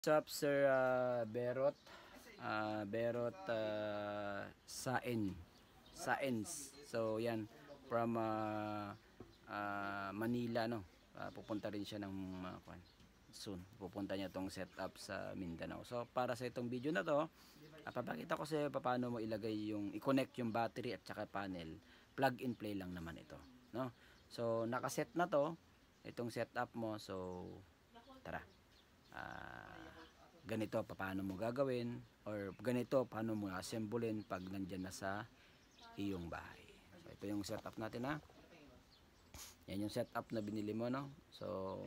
What's up, Sir Berot? Berot Science. So, yan. From Manila, no? Pupunta rin siya ng soon. Pupunta niya tong setup sa Mindanao. So, para sa itong video na to, papakita ko sa iyo paano mo ilagay i-connect yung battery at saka panel. Plug and play lang naman ito, no? So, nakaset na to. Itong setup mo. So, tara. Ganito paano mo gagawin or ganito paano mo assemblein pag nandyan na sa iyong bahay. So, ito yung setup natin ha. Yan yung setup na binili mo, no? So,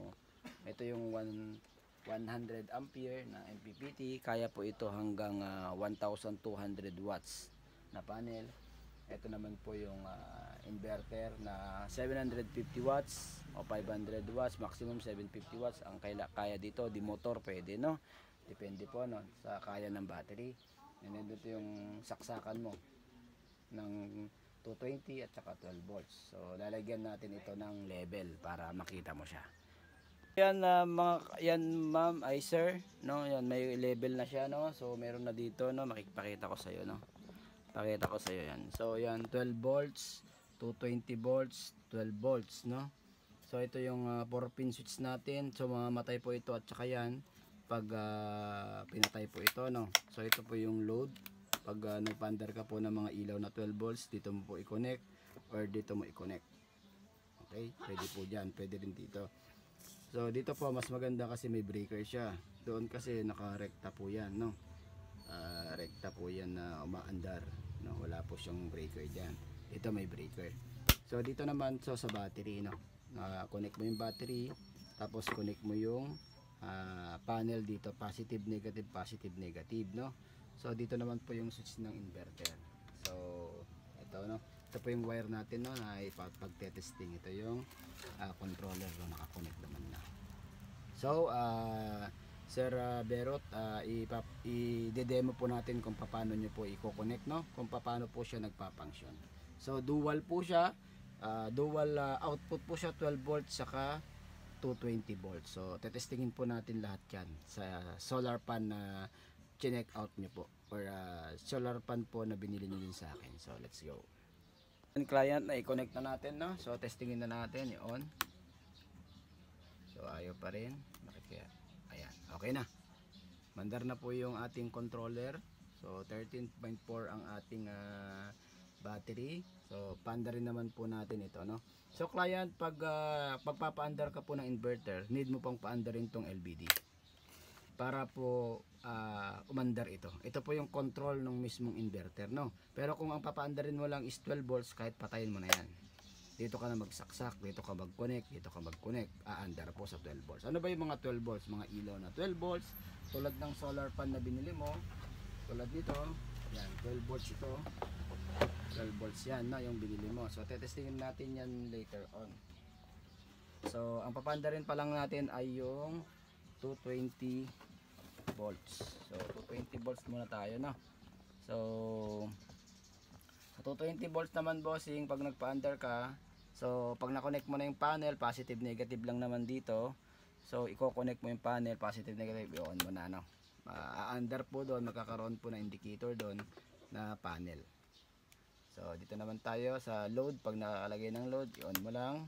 ito yung 100 ampere na MPPT. Kaya po ito hanggang 1,200 watts na panel. Ito naman po yung inverter na 750 watts o 500 watts, maximum 750 watts ang kaya dito. Di motor pwede, no? Depende po, no, sa kaya ng battery. And then dito yung saksakan mo ng 220 at saka 12 volts. So lalagyan natin ito ng level para makita mo siya. Yan yan ma'am ay sir, no? Yan may level na siya, no? So meron na dito, no? Makikipakita ko sa iyo, no? Pakita ko sa iyo yan. So yan 12 volts, 220 volts, 12 volts, no? So ito yung 4-pin switch natin. So mamamatay po ito at saka yan pag pinatay po ito, no? So ito po yung load. Pag nagpa-under ka po ng mga ilaw na 12 volts, dito mo po i-connect or dito mo i-connect. Okay? Pwede po dyan. Pwede rin dito. So dito po mas maganda kasi may breaker siya. Doon kasi naka-rekta po yan, no? Rekta po yan na umaandar, no? Wala po siyang breaker dyan. Ito may breaker. So dito naman sa battery, no? Connect mo yung battery, tapos connect mo yung panel dito, positive, negative, no? So dito naman po yung switch ng inverter. So ito, no? Ito po yung wire natin, no, na pagte-testing. Ito yung controller, no, naka-connect naman na. So Sir Berot, i-demo po natin kung paano nyo po i-connect, no? Kung paano po siya nagpa-function. So dual po siya, dual output po siya, 12 volts saka 220 volts. So tetestingin po natin lahat yan sa solar pan na check out nyo po, or solar pan po na binili nyo din sa akin. So let's go. Yung client na i-connect na natin, no? So testingin na natin, i-on. So ayaw pa rin. Bakit kaya? Ayan, okay na. Mandar na po yung ating controller. So 13.4 ang ating battery. So paandarin naman po natin ito, no? So client, pagpapa-andar ka po ng inverter, need mo pang paandarin tong LBD para po umandar ito. Ito po yung control ng mismong inverter, no? Pero kung ang papaandarin mo lang is 12 volts, kahit patayin mo na yan. Dito ka na magsaksak, dito ka mag-connect, dito ka mag-connect, aandar po sa 12 volts. Ano ba yung mga 12 volts? Mga ilaw na 12 volts, tulad ng solar pan na binili mo, tulad nito, yan, 12 volts ito. 12 volts yan, no, yung binili mo. So tetestingin natin yan later on. So ang papandarin pa lang natin ay yung 220 volts. So 220 volts muna tayo, no. So sa 220 volts naman, bossing, pag nagpa-under ka, so pag na-connect mo na yung panel, positive negative lang naman dito. So i-connect mo yung panel, positive negative, i-on mo na, no. A-under po doon, magkakaroon po na indicator doon na panel. So dito naman tayo sa load. Pag nakalagay ng load, i-on mo lang,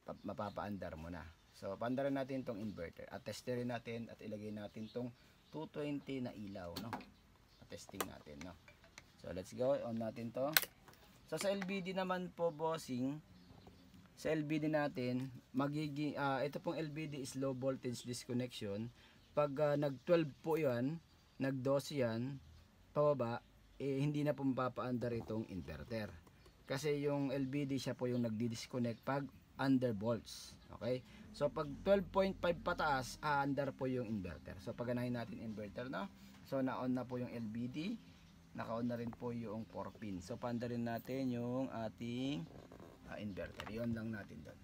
mapapa-andar mo na. So paandarin natin tong inverter at testerin natin at ilagay natin tong 220 na ilaw, no. Testing natin, no. So let's go, on natin to. So sa LBD naman po, bossing, sa LBD natin magiging ito pong LBD is low voltage disconnection. Pag nag 12 po yan, nag 12 yan pababa, hindi na po mapapaandar itong inverter. Kasi yung LBD siya po yung nagdi-disconnect pag under volts. Okay? So pag 12.5 pataas, aandar po yung inverter. So paganahin natin inverter, na. So na-on na po yung LBD. Naka-on na rin po yung 4-pin. So paandarin natin yung ating inverter. Iyon lang natin doon.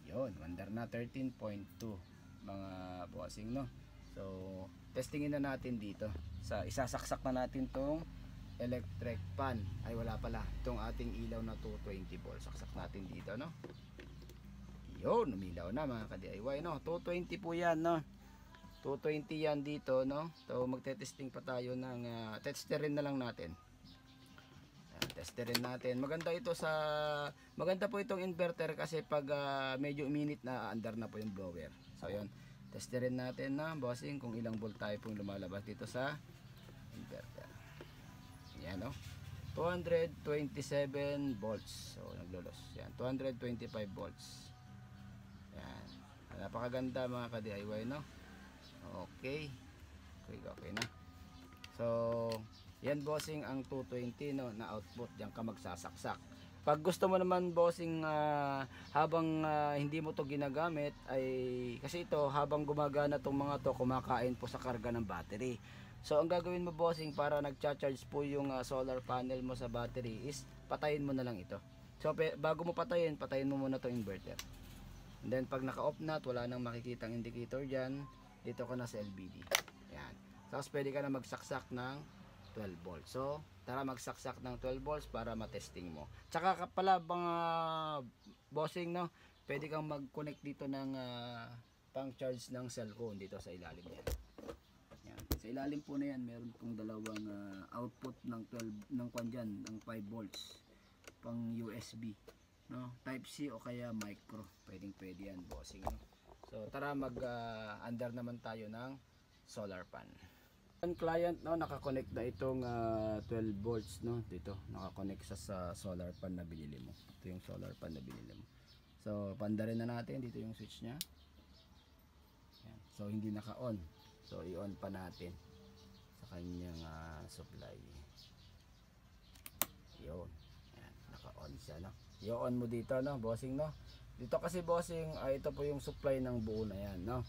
Yun, mandar na 13.2 mga bossing, no. So testingin na natin dito. Sa isasaksak na natin tong electric pan. Ay wala pala, itong ating ilaw na 220 volts. Saksak natin dito, no. Yun, umilaw na mga ka-DIY, no. 220 po yan, no. 220 yan dito, no? So magte-testing pa tayo ng testerin na lang natin. Testerin natin. Maganda po itong inverter kasi pag medyo minute na under na po yung blower. So yun. Testerin natin na bossing kung ilang volt tayo pong lumalabas dito sa inverter. Yan, no? 227 volts. So naglolos. Yan, 225 volts. Yan. Napakaganda mga ka-DIY, no? Okay. Okay na. So yan bossing ang 220, no, na output. Diyan ka magsasaksak. Pag gusto mo naman bossing habang hindi mo to ginagamit ay kasi ito habang gumagana tong mga to kumakain po sa karga ng battery. So ang gagawin mo bossing para nagcha-charge po yung solar panel mo sa battery is patayin mo na lang ito. So bago mo patayin mo muna tong inverter. And then pag naka-off na at wala nang makikitang indicator diyan, dito ka na sa LBD. Yan. Tapos pwede ka na magsaksak ng 12 volts. So, tara magsaksak ng 12 volts para matesting mo. Tsaka pala mga bossing, no, pwede kang mag-connect dito ng pang-charge ng cellphone dito sa ilalim niyan. Yan. Sa ilalim po na yan, meron pong dalawang output ng 12 ng kwan dyan, ng 5 volts pang USB, no? Type C o kaya micro. Pwede yan, bossing, no? So, tara mag-under naman tayo ng solar pan. Ang client, no, nakakonect na itong 12 volts, no, dito nakakonect sa solar pan na binili mo. Ito yung solar pan na binili mo. So pandarin na natin dito yung switch nya. Yan. So hindi naka-on, so i-on pa natin sa kanyang supply. Yun. Yan. Naka-on siya, no. I-on mo dito, no, bossing, no. Dito kasi bossing ito po yung supply ng buo na yan, no.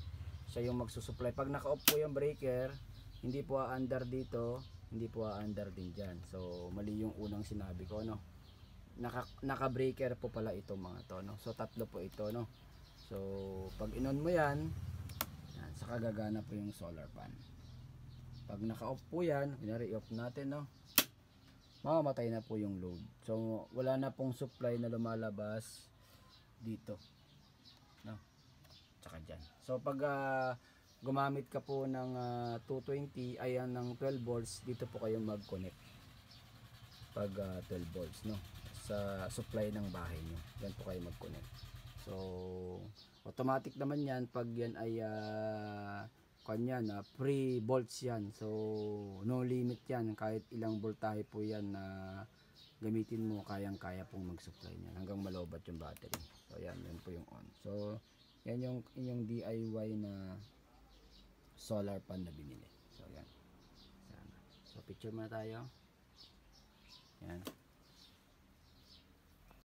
Siya yung magsusupply. Pag naka-off po yung breaker, hindi po under dito, hindi po under din dyan. So mali yung unang sinabi ko, no. Naka-breaker po pala ito mga to, no. So tatlo po ito, no. So pag inon mo yan, saka gagana po yung solar pan. Pag naka-off po yan, kunyari i-off natin, no, mamamatay na po yung load. So wala na pong supply na lumalabas dito, no, tsaka dyan. So pag gumamit ka po ng 220 ayan ng 12 volts, dito po kayo mag-connect pag 12 volts, no, sa supply ng bahay nyo. Yan po kayo mag-connect. So automatic naman yan pag yan ay kanyan free volts yan. So no limit yan, kahit ilang voltahe po yan na gamitin mo, kayang kaya pong mag-supply niyan hanggang malobat yung battery. So yan po yung on. So yan yung inyong DIY na solar pan na binili. So yan. So picture muna tayo.